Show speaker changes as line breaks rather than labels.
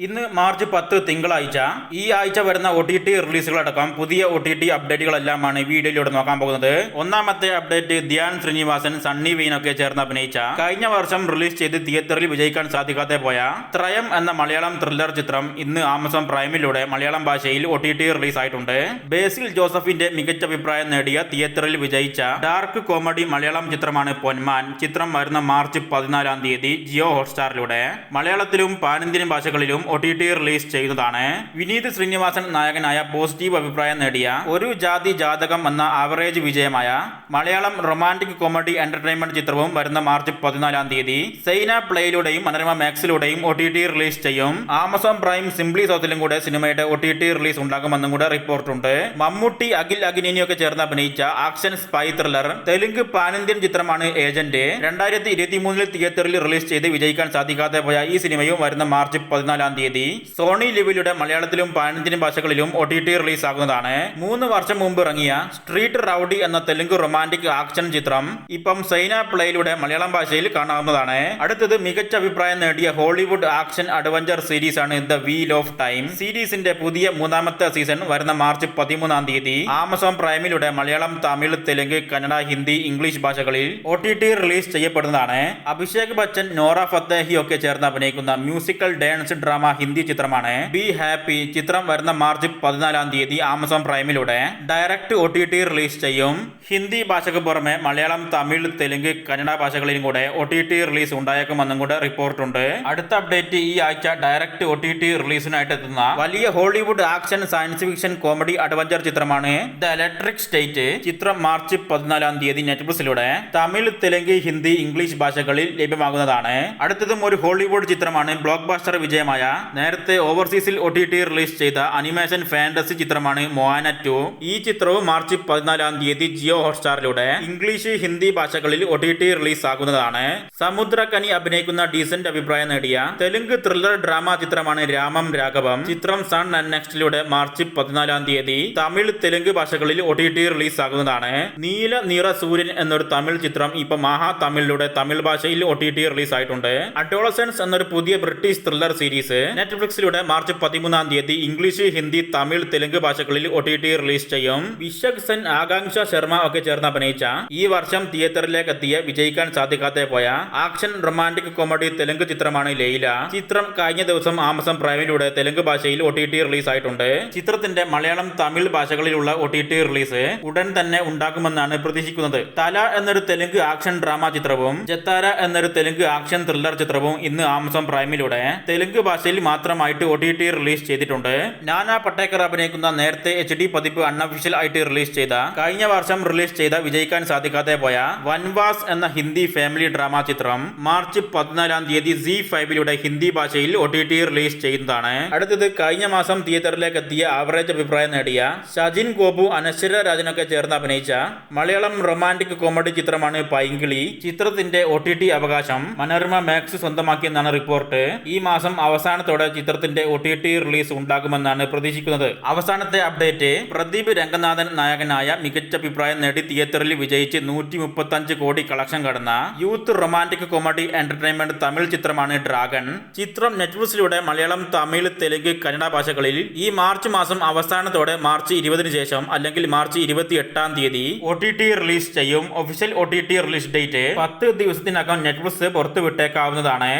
ഇന്ന് മാർച്ച് 10 തിങ്കളാഴ്ച. ഈ ആഴ്ച വരുന്ന OTT റിലീസുകളടക്കം പുതിയ OTT അപ്ഡേറ്റുകളെല്ലാമാണ് ഈ വീഡിയോയിലൂടെ നോക്കാൻ പോകുന്നത്. ഒന്നാമത്തെ അപ്ഡേറ്റ്, ധ്യാൻ ശ്രീനിവാസൻ, സണ്ണി വെയിനൊക്കെ ചേർന്ന് അഭിനയിച്ച കഴിഞ്ഞ വർഷം റിലീസ് ചെയ്ത് തിയേറ്ററിൽ വിജയിക്കാൻ സാധിക്കാതെ പോയ ത്രയം എന്ന മലയാളം ത്രില്ലർ ചിത്രം ഇന്ന് ആമസോൺ പ്രൈമിലൂടെ മലയാളം ഭാഷയിൽ OTT റിലീസ് ആയിട്ടുണ്ട്. ബേസിൽ ജോസഫിന്റെ മികച്ച അഭിപ്രായം നേടിയ തിയേറ്ററിൽ വിജയിച്ച ഡാർക്ക് കോമഡി മലയാളം ചിത്രമാണ് പൊന്മാൻ. ചിത്രം വരുന്ന മാർച്ച് 14 തീയതി ജിയോ ഹോട്ട്സ്റ്റാറിലൂടെ മലയാളത്തിലും പാനിന്ത്യൻ ഭാഷകളിലും OTT റിലീസ് ചെയ്യുന്നതാണ്. വിനീത് ശ്രീനിവാസൻ നായകനായ പോസിറ്റീവ് അഭിപ്രായം നേടിയ ഒരു ജാതി ജാതകം എന്ന ആവറേജ് വിജയമായ മലയാളം റൊമാന്റിക് കോമഡി എന്റർടൈൻമെന്റ് ചിത്രവും വരുന്ന മാർച്ച് 14 തീയതി സൈന പ്ലേയിലൂടെയും മനോരമ മാക്സിലൂടെയും OTT റിലീസ് ചെയ്യും. ആമസോൺ പ്രൈം സിംപ്ലി സൗത്തിലും കൂടെ സിനിമയുടെ OTT റിലീസ് ഉണ്ടാകുമെന്നും കൂടെ റിപ്പോർട്ടുണ്ട്. മമ്മൂട്ടി, അഖിൽ അഖിലേനിയൊക്കെ ചേർന്ന് അഭിനയിച്ച action spy thriller Telugu pan-Indian ചിത്രമാണ് ഏജന്റ്. 2023 തിയേറ്ററിൽ റിലീസ് ചെയ്ത് വിജയിക്കാൻ സാധിക്കാതെ പോയ ഈ സിനിമയും വരുന്ന മാർച്ച് 14 തീയതി സോണി ലിവിലൂടെ മലയാളത്തിലും പാനിന്ത്യൻ ഭാഷകളിലും OTT റിലീസ് ആകുന്നതാണ്. 3 വർഷം മുമ്പ് ഇറങ്ങിയ സ്ട്രീറ്റ് റൗഡി എന്ന തെലുങ്ക് റൊമാന്റിക് ആക്ഷൻ ചിത്രം ഇപ്പം സൈന പ്ലേയിലൂടെ മലയാളം ഭാഷയിൽ കാണാവുന്നതാണ്. അടുത്തത് മികച്ച അഭിപ്രായം നേടിയ ഹോളിവുഡ് ആക്ഷൻ അഡ്വഞ്ചർ സീരീസ് ആണ് ദ വീൽ ഓഫ് ടൈം. സീരീസിന്റെ പുതിയ 3ാമത്തെ സീസൺ വരുന്ന മാർച്ച് 13 തീയതി ആമസോൺ പ്രൈമിലൂടെ മലയാളം, തമിഴ്, തെലുങ്ക്, കന്നഡ, ഹിന്ദി, ഇംഗ്ലീഷ് ഭാഷകളിൽ OTT റിലീസ് ചെയ്യപ്പെടുന്നതാണ്. അഭിഷേക് ബച്ചൻ, നോറ ഫത്തേഹി ഒക്കെ ചേർന്ന് അഭിനയിക്കുന്ന മ്യൂസിക്കൽ ഡാൻസ് ഡ്രാമ ഹിന്ദി ചിത്രമാണ് ബി ഹാപ്പി. ചിത്രം വരുന്ന മാർച്ച് 14 തീയതി ആമസോൺ പ്രൈമിലൂടെ ഡയറക്റ്റ് OTT റിലീസ് ചെയ്യും. ഹിന്ദി ഭാഷയ്ക്ക് പുറമെ മലയാളം, തമിഴ്, തെലുങ്ക്, കന്നഡ ഭാഷകളിലും കൂടെ OTT റിലീസ് ഉണ്ടായേക്കുമെന്നും കൂടെ റിപ്പോർട്ടുണ്ട്. അടുത്ത അപ്ഡേറ്റ്, ഈ ആഴ്ച ഡയറക്റ്റ് OTT റിലീസിനായിട്ട് എത്തുന്ന വലിയ Hollywood action science fiction comedy adventure ചിത്രമാണ് ദ ഇലക്ട്രിക് സ്റ്റേറ്റ്. ചിത്രം മാർച്ച് 14 തീയതി നെറ്റ്ഫ്ലിക്സിലൂടെ തമിഴ്, തെലുങ്ക്, ഹിന്ദി, ഇംഗ്ലീഷ് ഭാഷകളിൽ ലഭ്യമാകുന്നതാണ്. അടുത്തതും ഒരു ഹോളിവുഡ് ചിത്രമാണ്. ബ്ലോക്ക് ബസ്റ്റർ വിജയമായ നേരത്തെ ഓവർസീസിൽ OTT റിലീസ് ചെയ്ത അനിമേഷൻ ഫാന്റസി ചിത്രമാണ് മോന 2. ഈ ചിത്രവും മാർച്ച് 14 തീയതി ജിയോ ഹോട്ട്സ്റ്റാറിലൂടെ ഇംഗ്ലീഷ്, ഹിന്ദി ഭാഷകളിൽ OTT റിലീസ് ആകുന്നതാണ്. സമുദ്രകനി അഭിനയിക്കുന്ന ഡീസന്റ് അഭിപ്രായം നേടിയ തെലുങ്ക് ത്രില്ലർ ഡ്രാമ ചിത്രമാണ് രാമം രാഘവം. ചിത്രം സൺ ആൻഡ് നെക്സ്റ്റിലൂടെ മാർച്ച് 14 തീയതി തമിഴ്, തെലുങ്ക് ഭാഷകളിൽ OTT റിലീസ് ആകുന്നതാണ്. നീല നിറ സൂര്യൻ എന്നൊരു തമിഴ് ചിത്രം ഇപ്പൊ മഹാ തമിഴിലൂടെ തമിഴ് ഭാഷയിൽ OTT റിലീസ് ആയിട്ടുണ്ട്. അഡോളസൻസ് എന്നൊരു പുതിയ ബ്രിട്ടീഷ് ത്രില്ലർ സീരീസ് നെറ്റ്ഫ്ലിക്സിലൂടെ മാർച്ച് 13 തീയതി ഇംഗ്ലീഷ്, ഹിന്ദി, തമിഴ്, തെലുങ്ക് ഭാഷകളിൽ OTT റിലീസ് ചെയ്യും. വിശക് സെൻ, ആകാംക്ഷ ശർമ്മ ഒക്കെ ചേർന്ന് അഭിനയിച്ച ഈ വർഷം തിയേറ്ററിലേക്ക് എത്തിയ വിജയിക്കാൻ സാധിക്കാതെ പോയ ആക്ഷൻ റൊമാന്റിക് കോമഡി തെലുങ്ക് ചിത്രമാണ് ലൈല. ചിത്രം കഴിഞ്ഞ ദിവസം ആമസോൺ പ്രൈമിലൂടെ തെലുങ്ക് ഭാഷയിൽ OTT റിലീസ് ആയിട്ടുണ്ട്. ചിത്രത്തിന്റെ മലയാളം, തമിഴ് ഭാഷകളിലുള്ള OTT റിലീസ് ഉടൻ തന്നെ ഉണ്ടാകുമെന്നാണ് പ്രതീക്ഷിക്കുന്നത്. തല എന്നൊരു തെലുങ്ക് ആക്ഷൻ ഡ്രാമ ചിത്രവും ജത്താര എന്നൊരു തെലുങ്ക് ആക്ഷൻ ത്രില്ലർ ചിത്രവും ഇന്ന് ആമസോൺ പ്രൈമിലൂടെ തെലുങ്ക് ഭാഷയിൽ മാത്രമായിട്ട് OTT റിലീസ് ചെയ്തിട്ടുണ്ട്. നാനാ പട്ടേക്കർ അഭിനയിക്കുന്ന നേരത്തെ HD പതിപ്പ് അൺഒഫീഷ്യൽ ആയിട്ട് റിലീസ് ചെയ്ത കഴിഞ്ഞ വർഷം റിലീസ് ചെയ്ത വിജയിക്കാൻ സാധിക്കാതെ പോയ വൻവാസ് എന്ന ഹിന്ദി ഫാമിലി ഡ്രാമ ചിത്രം മാർച്ച് 14 തീയതി Z5ലൂടെ ഹിന്ദി ഭാഷയിൽ OTT റിലീസ് ചെയ്യുന്നതാണ്. അടുത്തത് കഴിഞ്ഞ മാസം തിയേറ്ററിലേക്ക് എത്തിയ ആവറേജ് അഭിപ്രായം നേടിയ സജിൻ ഗോപു, അനശ്വര രാജനൊക്കെ ചേർന്ന് അഭിനയിച്ച മലയാളം റൊമാന്റിക് കോമഡി ചിത്രമാണ് പൈങ്കിളി. ചിത്രത്തിന്റെ OTT അവകാശം മനോരമ മാക്സ് സ്വന്തമാക്കിയെന്നാണ് റിപ്പോർട്ട്. ഈ മാസം അവസാനത്തോടെ ചിത്രത്തിന്റെ OTT റിലീസ് ഉണ്ടാകുമെന്നാണ് പ്രതീക്ഷിക്കുന്നത്. അവസാനത്തെ അപ്ഡേറ്റ്, പ്രദീപ് രംഗനാഥൻ നായകനായ മികച്ച അഭിപ്രായം നേടി തിയേറ്ററിൽ വിജയിച്ച് 135 കോടി കളക്ഷൻ കടന്ന youth romantic comedy entertainment Tamil ചിത്രമാണ് ഡ്രാഗൺ. ചിത്രം നെറ്റ്ഫ്ലിക്സിലൂടെ മലയാളം, തമിഴ്, തെലുങ്ക്, കന്നഡ ഭാഷകളിൽ ഈ മാർച്ച് മാസം അവസാനത്തോടെ മാർച്ച് 20 ശേഷം അല്ലെങ്കിൽ മാർച്ച് 28 തീയതി OTT റിലീസ് ചെയ്യും. ഒഫീഷ്യൽ OTT റിലീസ് ഡേറ്റ് 10 ദിവസത്തിനകം നെറ്റ്ഫ്ലിക്സ് പുറത്തുവിട്ടേക്കാവുന്നതാണ്.